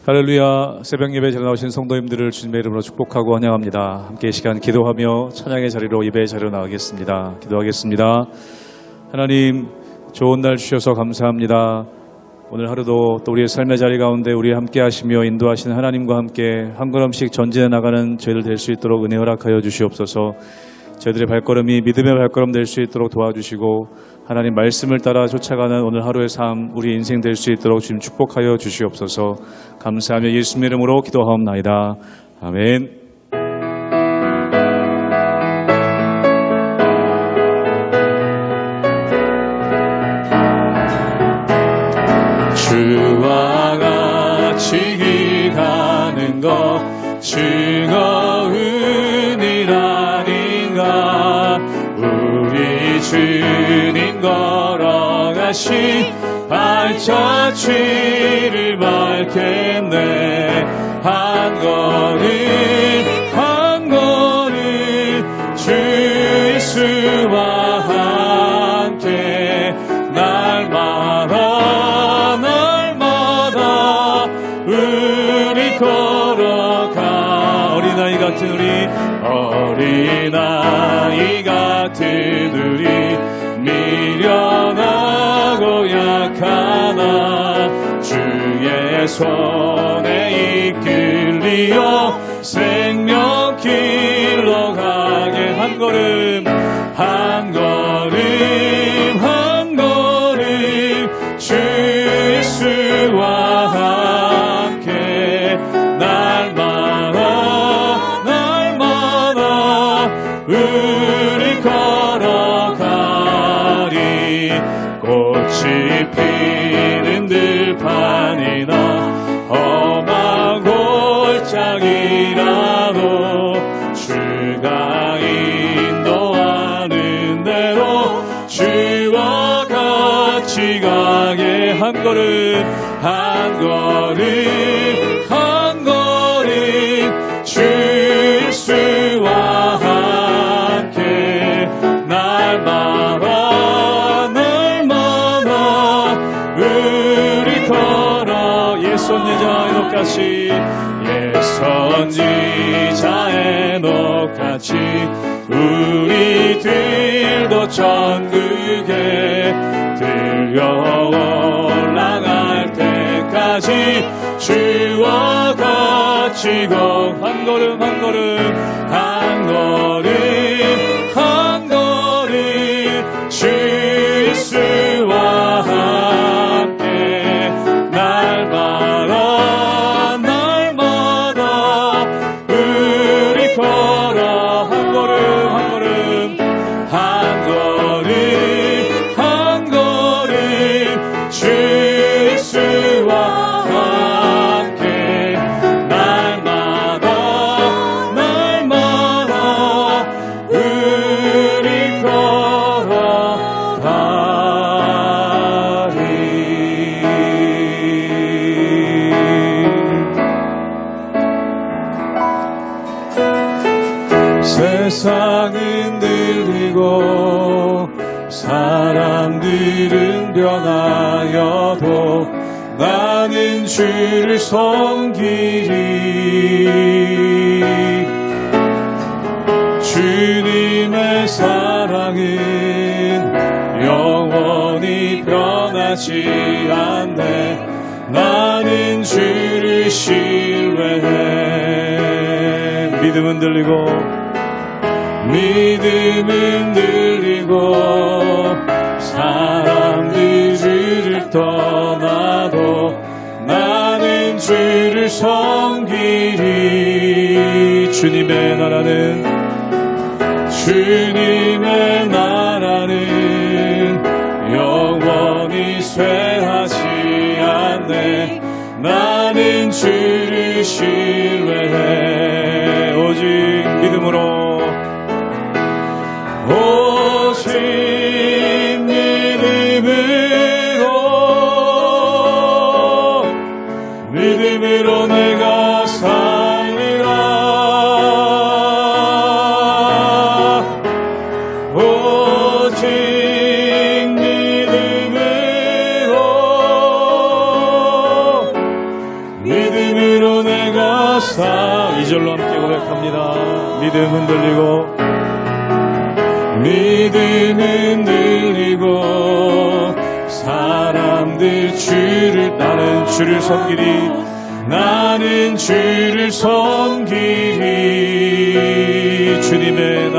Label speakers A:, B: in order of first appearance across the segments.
A: 할렐루야. 새벽 예배에 잘 나오신 성도님들을 주님의 이름으로 축복하고 환영합니다. 함께 이 시간 기도하며 찬양의 자리로 예배의 자리로 나가겠습니다. 기도하겠습니다. 하나님, 좋은 날 주셔서 감사합니다. 오늘 하루도 또 우리의 삶의 자리 가운데 우리 함께 하시며 인도하시는 하나님과 함께 한 걸음씩 전진해 나가는 저희들 될 수 있도록 은혜 허락하여 주시옵소서. 저희들의 발걸음이 믿음의 발걸음 될 수 있도록 도와주시고 하나님 말씀을 따라 쫓아가는 오늘 하루의 삶, 우리 인생 될 수 있도록 주님 축복하여 주시옵소서. 감사하며 예수님의 이름으로 기도하옵나이다. 아멘. 주와 같이 기가는 것 즐거운 일 아닌가. 우리 주님 걸어가신 발자취를 밟겠네. 한 걸음 한 걸음 주 예수와 함께 날마다 우리 걸어가. 어린아이 같은 우리 어린아이 같은 우리 미련하고 약하나 주의 손에 이끌리어 생명길로 가게. 한 걸음 한 걸음 한 걸음 주 예수와 함께 날마다 우리 걸어가리. 꽃이 피는 들판이나 험한 골짜기라도 주가 인도하는 대로 주와 같이 가게. 한 걸음 한 걸음 한 걸음 주 예수와 함께 날마다 우리 걸어. 예선지자 에녹같이 예선지자 에녹같이 우리들도 천국에 들려 올라갈 때까지 주와 같이 한 걸음 한 걸음 한 걸음 한 걸음 주 예수와 함께 날마다 우리 걸어. 한 걸음 한 걸음 한 걸음 한 걸음 주 예수와 함께 날마다 우리 걸어가리. 세상은 들리고 사람들은 변하여도 나는 주를 섬기리. 주님의 사랑은 영원히 변하지 않네. 나는 주를 신뢰해. 믿음은 들리고 사람들이 주를 떠나도 나는 주를 섬기리. 주님의 나라는 영원히 쇠하지 않네. 나는 주를 신뢰해. 오직 믿음으로 믿음으로 내가 살리라. 믿음 흔들리고 믿음 흔들리고 사람들 나는 주를 섬기리 나는 주를 섬기리 주님의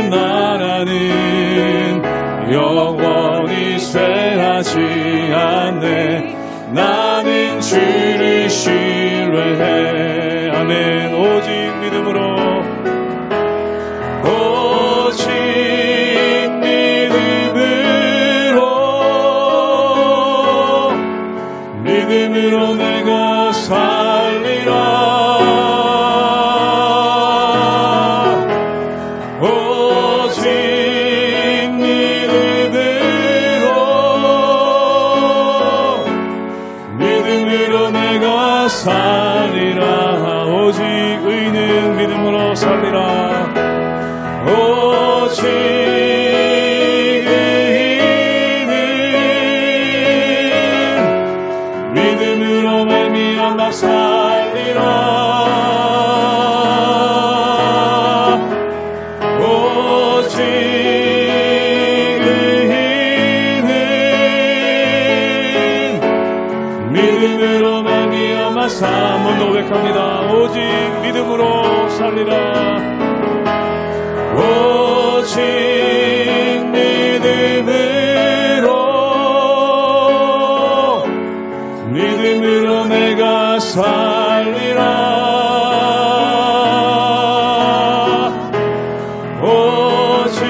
A: 나라는 영원히 쇠하지 않네 나는 주를 신뢰해 아멘 오직 믿음으로 내가 살리라 오직 믿음으로 내가 살리라 오직 의인은 믿음으로 살리라 오직 의인은 믿음으로 말미암아 살리라 오직 의인은 믿음으로 말미암아 한번 더 고백합니다 오직 믿음으로 살리라 오직 믿음으로 내가 살리라 오직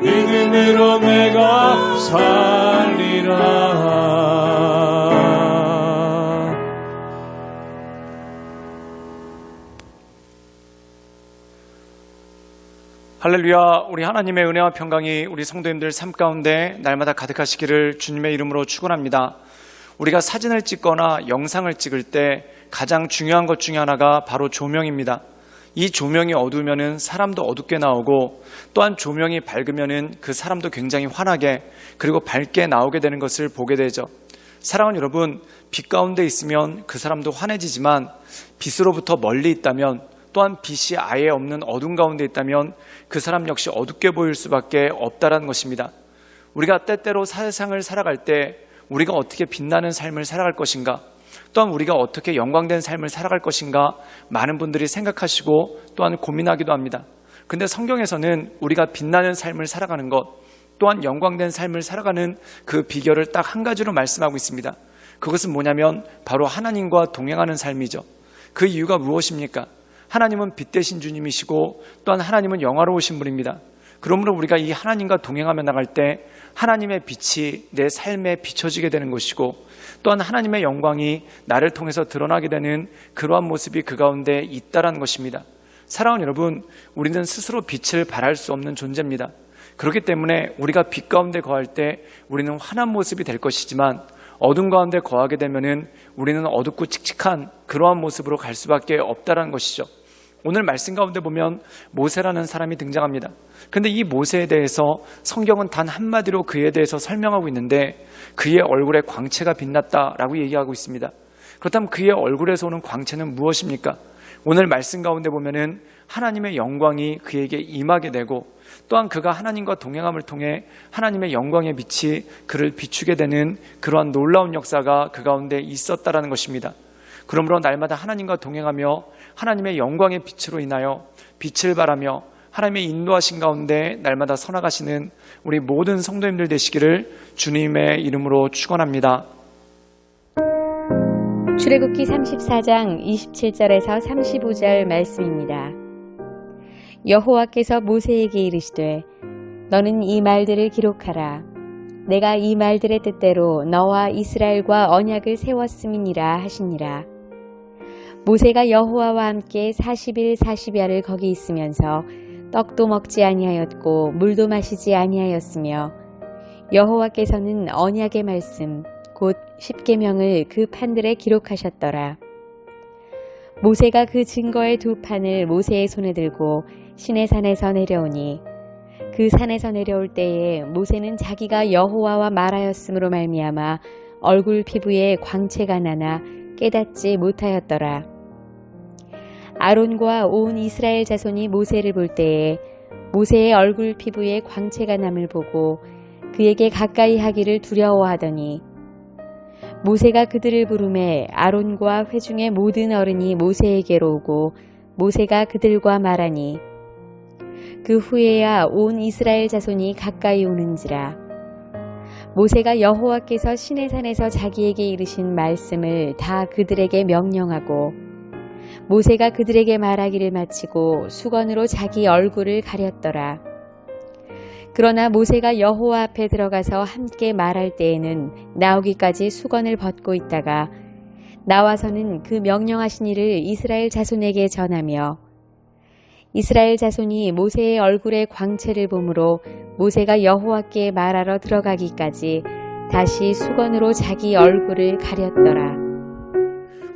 A: 믿음으로 내가 살리라 할렐루야. 우리 하나님의 은혜와 평강이 우리 성도님들 삶 가운데 날마다 가득하시기를 주님의 이름으로 축원합니다. 우리가 사진을 찍거나 영상을 찍을 때 가장 중요한 것 중에 하나가 바로 조명입니다. 이 조명이 어두우면은 사람도 어둡게 나오고 또한 조명이 밝으면은 그 사람도 굉장히 환하게 그리고 밝게 나오게 되는 것을 보게 되죠. 사랑하는 여러분, 빛 가운데 있으면 그 사람도 환해지지만 빛으로부터 멀리 있다면 또한 빛이 아예 없는 어둠 가운데 있다면 그 사람 역시 어둡게 보일 수밖에 없다라는 것입니다. 우리가 때때로 세상을 살아갈 때 우리가 어떻게 빛나는 삶을 살아갈 것인가 또한 우리가 어떻게 영광된 삶을 살아갈 것인가 많은 분들이 생각하시고 또한 고민하기도 합니다. 근데 성경에서는 우리가 빛나는 삶을 살아가는 것 또한 영광된 삶을 살아가는 그 비결을 딱 한 가지로 말씀하고 있습니다. 그것은 뭐냐면 바로 하나님과 동행하는 삶이죠. 그 이유가 무엇입니까? 하나님은 빛 되신 주님이시고 또한 하나님은 영화로우신 분입니다. 그러므로 우리가 이 하나님과 동행하며 나갈 때 하나님의 빛이 내 삶에 비춰지게 되는 것이고 또한 하나님의 영광이 나를 통해서 드러나게 되는 그러한 모습이 그 가운데 있다라는 것입니다. 사랑하는 여러분, 우리는 스스로 빛을 발할 수 없는 존재입니다. 그렇기 때문에 우리가 빛 가운데 거할 때 우리는 환한 모습이 될 것이지만 어둠 가운데 거하게 되면은 우리는 어둡고 칙칙한 그러한 모습으로 갈 수밖에 없다라는 것이죠. 오늘 말씀 가운데 보면 모세라는 사람이 등장합니다. 그런데 이 모세에 대해서 성경은 단 한마디로 그에 대해서 설명하고 있는데 그의 얼굴에 광채가 빛났다라고 얘기하고 있습니다. 그렇다면 그의 얼굴에서 오는 광채는 무엇입니까? 오늘 말씀 가운데 보면은 하나님의 영광이 그에게 임하게 되고 또한 그가 하나님과 동행함을 통해 하나님의 영광의 빛이 그를 비추게 되는 그러한 놀라운 역사가 그 가운데 있었다라는 것입니다. 그러므로 날마다 하나님과 동행하며 하나님의 영광의 빛으로 인하여 빛을 발하며 하나님의 인도하신 가운데 날마다 서나가시는 우리 모든 성도님들 되시기를 주님의 이름으로 축원합니다.
B: 출애굽기 34장 27절에서 35절 말씀입니다. 여호와께서 모세에게 이르시되 너는 이 말들을 기록하라. 내가 이 말들의 뜻대로 너와 이스라엘과 언약을 세웠음이니라 하시니라. 모세가 여호와와 함께 40일 40야를 거기 있으면서 떡도 먹지 아니하였고 물도 마시지 아니하였으며 여호와께서는 언약의 말씀 곧 십계명을 그 판들에 기록하셨더라. 모세가 그 증거의 두 판을 모세의 손에 들고 시내산에서 내려오니 그 산에서 내려올 때에 모세는 자기가 여호와와 말하였으므로 말미암아 얼굴 피부에 광채가 나나 깨닫지 못하였더라. 아론과 온 이스라엘 자손이 모세를 볼 때에 모세의 얼굴 피부에 광채가 남을 보고 그에게 가까이 하기를 두려워하더니 모세가 그들을 부르매 아론과 회중의 모든 어른이 모세에게로 오고 모세가 그들과 말하니 그 후에야 온 이스라엘 자손이 가까이 오는지라. 모세가 여호와께서 시내산에서 자기에게 이르신 말씀을 다 그들에게 명령하고 모세가 그들에게 말하기를 마치고 수건으로 자기 얼굴을 가렸더라. 그러나 모세가 여호와 앞에 들어가서 함께 말할 때에는 나오기까지 수건을 벗고 있다가 나와서는 그 명령하신 일을 이스라엘 자손에게 전하며 이스라엘 자손이 모세의 얼굴에 광채를 보므로 모세가 여호와께 말하러 들어가기까지 다시 수건으로 자기 얼굴을 가렸더라.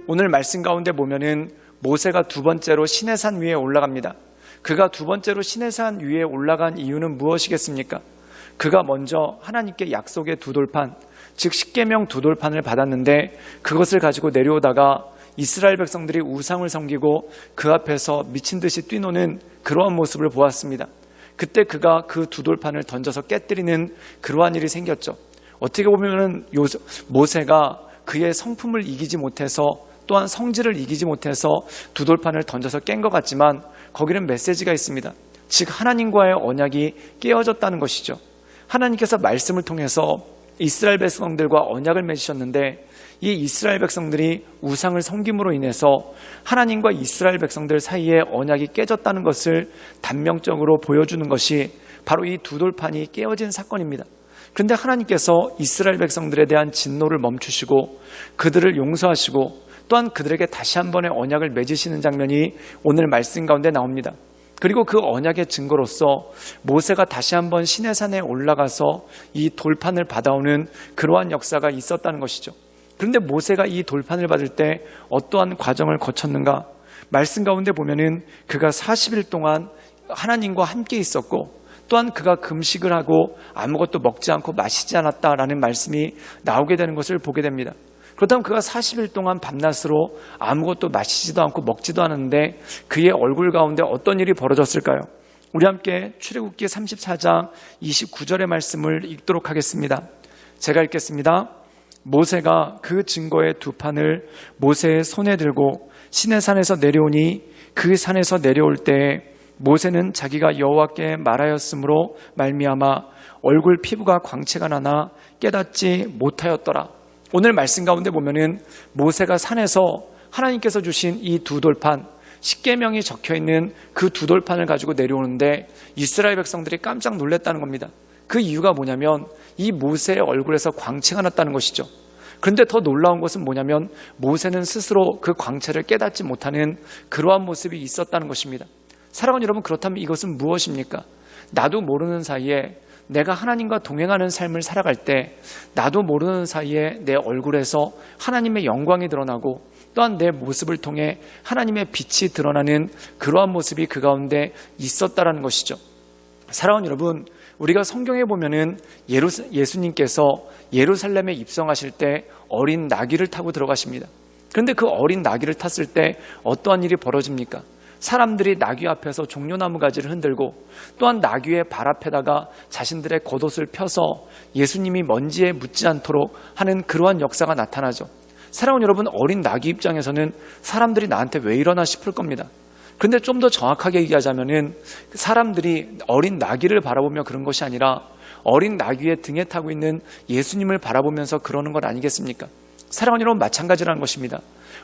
C: 오늘 말씀 가운데 보면은 모세가 두 번째로 시내산 위에 올라갑니다. 그가 두 번째로 시내산 위에 올라간 이유는 무엇이겠습니까? 그가 먼저 하나님께 약속의 두 돌판, 즉 십계명 두 돌판을 받았는데 그것을 가지고 내려오다가 이스라엘 백성들이 우상을 섬기고 그 앞에서 미친 듯이 뛰노는 그러한 모습을 보았습니다. 그때 그가 그 두 돌판을 던져서 깨뜨리는 그러한 일이 생겼죠. 어떻게 보면 모세가 그의 성품을 이기지 못해서 또한 성질을 이기지 못해서 두 돌판을 던져서 깬 것 같지만 거기는 메시지가 있습니다. 즉 하나님과의 언약이 깨어졌다는 것이죠. 하나님께서 말씀을 통해서 이스라엘 백성들과 언약을 맺으셨는데 이 이스라엘 백성들이 우상을 섬김으로 인해서 하나님과 이스라엘 백성들 사이에 언약이 깨졌다는 것을 단명적으로 보여주는 것이 바로 이 두 돌판이 깨어진 사건입니다. 그런데 하나님께서 이스라엘 백성들에 대한 진노를 멈추시고 그들을 용서하시고 또한 그들에게 다시 한 번의 언약을 맺으시는 장면이 오늘 말씀 가운데 나옵니다. 그리고 그 언약의 증거로서 모세가 다시 한번 시내산에 올라가서 이 돌판을 받아오는 그러한 역사가 있었다는 것이죠. 그런데 모세가 이 돌판을 받을 때 어떠한 과정을 거쳤는가? 말씀 가운데 보면은 그가 40일 동안 하나님과 함께 있었고 또한 그가 금식을 하고 아무것도 먹지 않고 마시지 않았다라는 말씀이 나오게 되는 것을 보게 됩니다. 그렇다면 그가 40일 동안 밤낮으로 아무것도 마시지도 않고 먹지도 않았는데 그의 얼굴 가운데 어떤 일이 벌어졌을까요? 우리 함께 출애굽기 34장 29절의 말씀을 읽도록 하겠습니다. 제가 읽겠습니다. 모세가 그 증거의 두 판을 모세의 손에 들고 시내산에서 내려오니 그 산에서 내려올 때에 모세는 자기가 여호와께 말하였으므로 말미암아 얼굴 피부가 광채가 나나 깨닫지 못하였더라. 오늘 말씀 가운데 보면은 모세가 산에서 하나님께서 주신 이 두 돌판, 십계명이 적혀있는 그 두 돌판을 가지고 내려오는데 이스라엘 백성들이 깜짝 놀랐다는 겁니다. 그 이유가 뭐냐면 이 모세의 얼굴에서 광채가 났다는 것이죠. 그런데 더 놀라운 것은 뭐냐면 모세는 스스로 그 광채를 깨닫지 못하는 그러한 모습이 있었다는 것입니다. 사랑하는 여러분, 그렇다면 이것은 무엇입니까? 나도 모르는 사이에 내가 하나님과 동행하는 삶을 살아갈 때 나도 모르는 사이에 내 얼굴에서 하나님의 영광이 드러나고 또한 내 모습을 통해 하나님의 빛이 드러나는 그러한 모습이 그 가운데 있었다라는 것이죠. 사랑하는 여러분, 우리가 성경에 보면은 예수님께서 예루살렘에 입성하실 때 어린 나귀를 타고 들어가십니다. 그런데 그 어린 나귀를 탔을 때 어떠한 일이 벌어집니까? 사람들이 나귀 앞에서 종려나무 가지를 흔들고 또한 나귀의 발 앞에다가 자신들의 겉옷을 펴서 예수님이 먼지에 묻지 않도록 하는 그러한 역사가 나타나죠. 사랑하는 여러분, 어린 나귀 입장에서는 사람들이 나한테 왜 이러나 싶을 겁니다. 그런데 좀 더 정확하게 얘기하자면은 사람들이 어린 나귀를 바라보며 그런 것이 아니라 어린 나귀의 등에 타고 있는 예수님을 바라보면서 그러는 것 아니겠습니까? 사랑하는 여러분, 마찬가지라는 것입니다.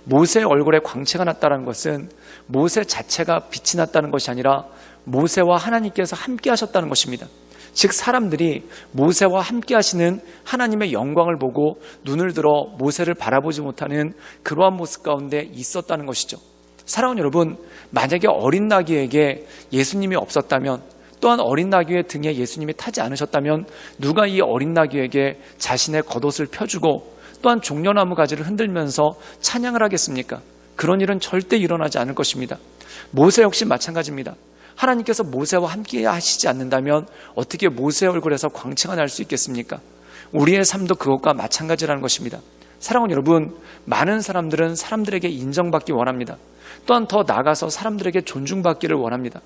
C: 모세의 얼굴에 광채가 났다는 것은 모세 자체가 빛이 났다는 것이 아니라 모세와 하나님께서 함께 하셨다는 것입니다. 즉 사람들이 모세와 함께 하시는 하나님의 영광을 보고 눈을 들어 모세를 바라보지 못하는 그러한 모습 가운데 있었다는 것이죠. 사랑하는 여러분, 만약에 어린 나귀에게 예수님이 없었다면 또한 어린 나귀의 등에 예수님이 타지 않으셨다면 누가 이 어린 나귀에게 자신의 겉옷을 펴주고 또한 종려나무 가지를 흔들면서 찬양을 하겠습니까? 그런 일은 절대 일어나지 않을 것입니다. 모세 역시 마찬가지입니다. 하나님께서 모세와 함께 하시지 않는다면 어떻게 모세의 얼굴에서 광채가 날 수 있겠습니까? 우리의 삶도 그것과 마찬가지라는 것입니다. 사랑하는 여러분, 많은 사람들은 사람들에게 인정받기 원합니다. 또한 더 나아가서 사람들에게 존중받기를 원합니다.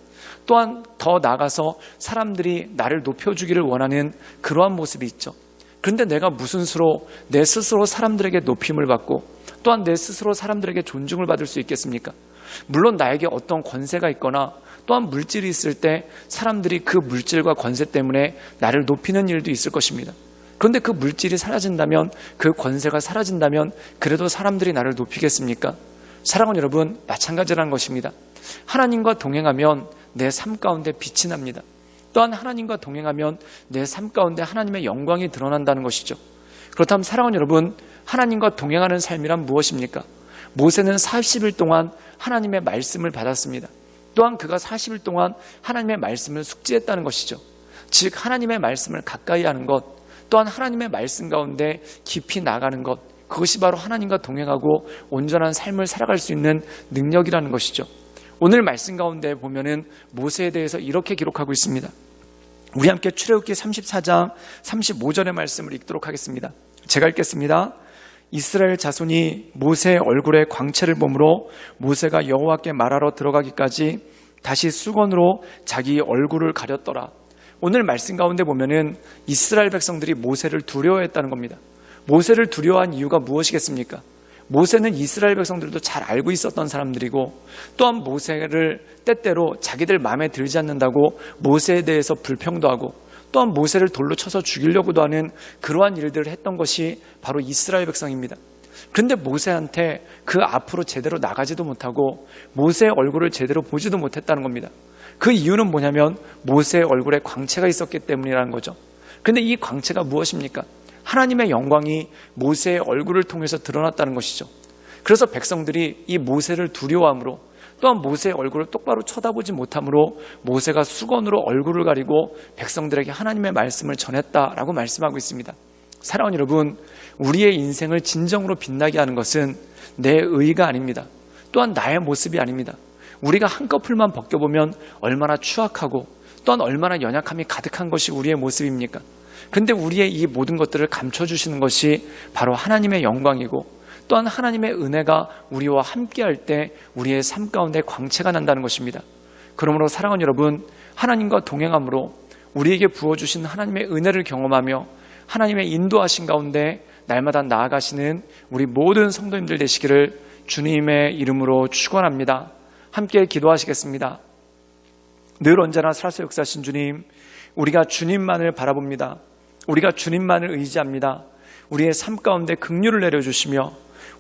C: 또한 더 나아가서 사람들이 나를 높여주기를 원하는 그러한 모습이 있죠. 그런데 내가 무슨 수로 내 스스로 사람들에게 높임을 받고 또한 내 스스로 사람들에게 존중을 받을 수 있겠습니까? 물론 나에게 어떤 권세가 있거나 또한 물질이 있을 때 사람들이 그 물질과 권세 때문에 나를 높이는 일도 있을 것입니다. 그런데 그 물질이 사라진다면, 그 권세가 사라진다면 그래도 사람들이 나를 높이겠습니까? 사랑하는 여러분, 마찬가지라는 것입니다. 하나님과 동행하면 내 삶 가운데 빛이 납니다. 또한 하나님과 동행하면 내 삶 가운데 하나님의 영광이 드러난다는 것이죠. 그렇다면 사랑하는 여러분, 하나님과 동행하는 삶이란 무엇입니까? 모세는 40일 동안 하나님의 말씀을 받았습니다. 또한 그가 40일 동안 하나님의 말씀을 숙지했다는 것이죠. 즉 하나님의 말씀을 가까이 하는 것, 또한 하나님의 말씀 가운데 깊이 나가는 것, 그것이 바로 하나님과 동행하고 온전한 삶을 살아갈 수 있는 능력이라는 것이죠. 오늘 말씀 가운데 보면은 모세에 대해서 이렇게 기록하고 있습니다. 우리 함께 출애굽기 34장 35절의 말씀을 읽도록 하겠습니다. 제가 읽겠습니다. 이스라엘 자손이 모세의 얼굴에 광채를 보므로 모세가 여호와께 말하러 들어가기까지 다시 수건으로 자기 얼굴을 가렸더라. 오늘 말씀 가운데 보면은 이스라엘 백성들이 모세를 두려워했다는 겁니다. 모세를 두려워한 이유가 무엇이겠습니까? 모세는 이스라엘 백성들도 잘 알고 있었던 사람들이고 또한 모세를 때때로 자기들 마음에 들지 않는다고 모세에 대해서 불평도 하고 또한 모세를 돌로 쳐서 죽이려고도 하는 그러한 일들을 했던 것이 바로 이스라엘 백성입니다. 그런데 모세한테 그 앞으로 제대로 나가지도 못하고 모세의 얼굴을 제대로 보지도 못했다는 겁니다. 그 이유는 뭐냐면 모세의 얼굴에 광채가 있었기 때문이라는 거죠. 그런데 이 광채가 무엇입니까? 하나님의 영광이 모세의 얼굴을 통해서 드러났다는 것이죠. 그래서 백성들이 이 모세를 두려워함으로 또한 모세의 얼굴을 똑바로 쳐다보지 못함으로 모세가 수건으로 얼굴을 가리고 백성들에게 하나님의 말씀을 전했다라고 말씀하고 있습니다. 사랑하는 여러분, 우리의 인생을 진정으로 빛나게 하는 것은 내 의가 아닙니다. 또한 나의 모습이 아닙니다. 우리가 한꺼풀만 벗겨보면 얼마나 추악하고 또한 얼마나 연약함이 가득한 것이 우리의 모습입니까? 근데 우리의 이 모든 것들을 감춰주시는 것이 바로 하나님의 영광이고 또한 하나님의 은혜가 우리와 함께할 때 우리의 삶 가운데 광채가 난다는 것입니다. 그러므로 사랑하는 여러분, 하나님과 동행함으로 우리에게 부어주신 하나님의 은혜를 경험하며 하나님의 인도하신 가운데 날마다 나아가시는 우리 모든 성도님들 되시기를 주님의 이름으로 축원합니다. 함께 기도하시겠습니다. 늘 언제나 살아서 역사하신 주님, 우리가 주님만을 바라봅니다. 우리가 주님만을 의지합니다. 우리의 삶 가운데 긍휼을 내려주시며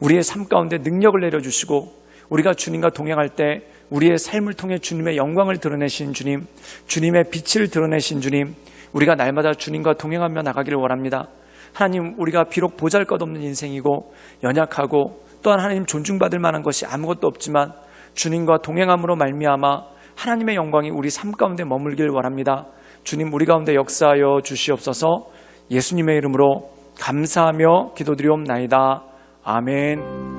C: 우리의 삶 가운데 능력을 내려주시고 우리가 주님과 동행할 때 우리의 삶을 통해 주님의 영광을 드러내신 주님, 주님의 빛을 드러내신 주님, 우리가 날마다 주님과 동행하며 나가기를 원합니다. 하나님, 우리가 비록 보잘것없는 인생이고 연약하고 또한 하나님 존중받을 만한 것이 아무것도 없지만 주님과 동행함으로 말미암아 하나님의 영광이 우리 삶 가운데 머물길 원합니다. 주님, 우리 가운데 역사하여 주시옵소서. 예수님의 이름으로 감사하며 기도드리옵나이다. 아멘.